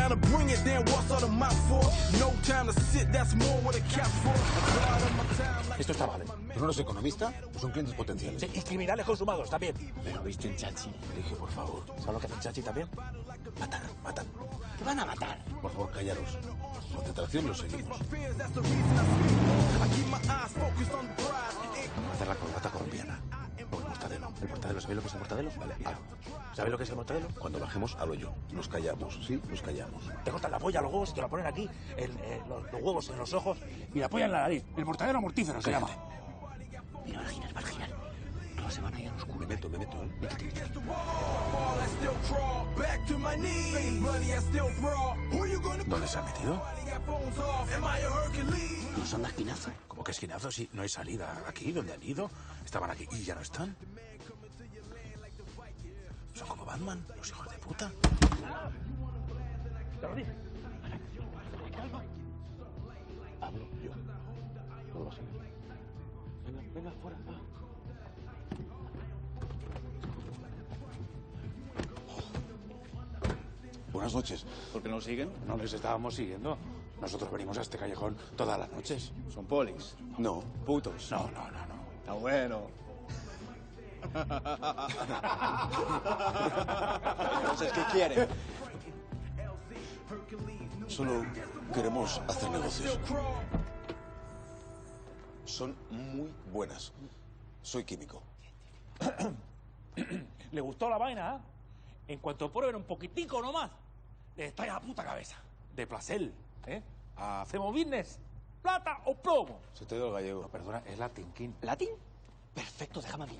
down to bring it, then what's all the mouth for? No time to sit, that's more what a cat's for. Esto está mal. ¿Pero no es economista o son clientes potenciales? Sí, y criminales consumados también. Pero viste en Chachi. Dije, por favor. ¿Sabes lo que hace en Chachi también? Matan. ¿Te van a matar? Por favor, callaros. Concentración, lo seguimos. Hacer la corbata colombiana. O el mortadelo. ¿El mortadelo? ¿Sabéis lo que es el mortadelo? Vale. ¿Sabéis lo que es el mortadelo? Cuando bajemos, hablo yo. Nos callamos, ¿sí? Nos callamos. Te cortan la polla, los huevos, y te la ponen aquí, los huevos en los ojos, y la polla en la nariz. El mortadelo mortífero se llama. Mira, marginal. Todos se van a ir al oscuro. Me meto, ¿eh? ¿Dónde se ha metido? ¿Nos anda esquinazo? ¿Cómo que esquinazo? Si no hay salida. ¿Aquí? ¿Dónde han ido? Estaban aquí y ya no están. Son como Batman, los hijos de puta. Hablo yo. No lo sé. Venga, fuera. Buenas noches. ¿Por qué no siguen? No les estábamos siguiendo. Nosotros venimos a este callejón todas las noches. Son polis. No. Putos. No. Está bueno. Entonces, ¿qué quieren? Solo queremos hacer negocios. Son muy buenas. Soy químico. ¿Le gustó la vaina, eh? En cuanto prueben un poquitico nomás, le estáis a la puta cabeza. De placer, ¿eh? ¿Hacemos business? ¿Plata o plomo? Se te dio el gallego. No, perdona, es latín, King. ¿Latín? Perfecto, déjame a mí.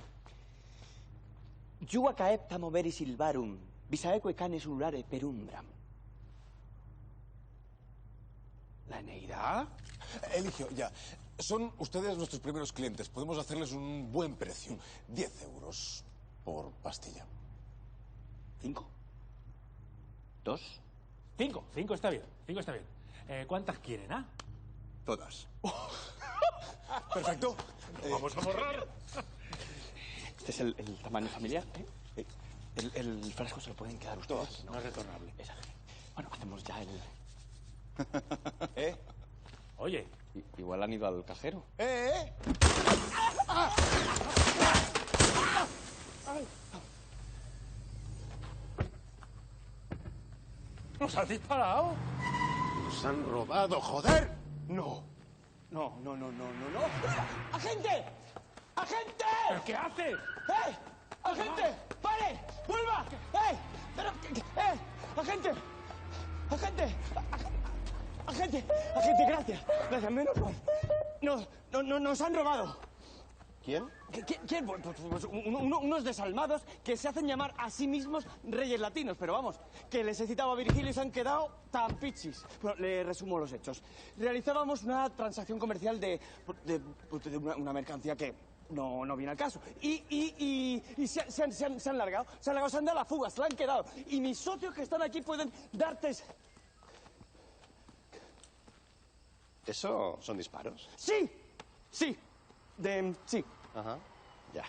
Jua caepta moveri silvarum, visaeque canes ululare perumbram. ¿La Eneida? Eligio, ya. Son ustedes nuestros primeros clientes. Podemos hacerles un buen precio. 10 euros por pastilla. 5. 2. 5 está bien. ¿Cuántas quieren, ah? Todas. Perfecto. Vamos a borrar. Este es el tamaño familiar, ¿eh? El frasco se lo pueden quedar ustedes. No es retornable. Exacto. Bueno, hacemos ya el... ¿Eh? Oye. Igual han ido al cajero. ¿Nos has disparado? ¡Nos han robado, joder! No. ¡Agente! ¿Pero qué hace? ¡Agente! ¡Pare! ¡Vuelva! ¡Pero! ¡Agente! Gracias. Menos mal. Nos han robado. ¿Quién? ¿Quién? Pues unos desalmados que se hacen llamar a sí mismos reyes latinos, pero vamos, que les he citado a Virgilio y se han quedado tan pichis. Bueno, le resumo los hechos. Realizábamos una transacción comercial de una mercancía que no viene al caso. Y se han largado, se han dado la fuga, se la han quedado. Y mis socios que están aquí pueden darte... ¿Eso son disparos? ¡Sí! Sí. Sí. Ajá. Ya.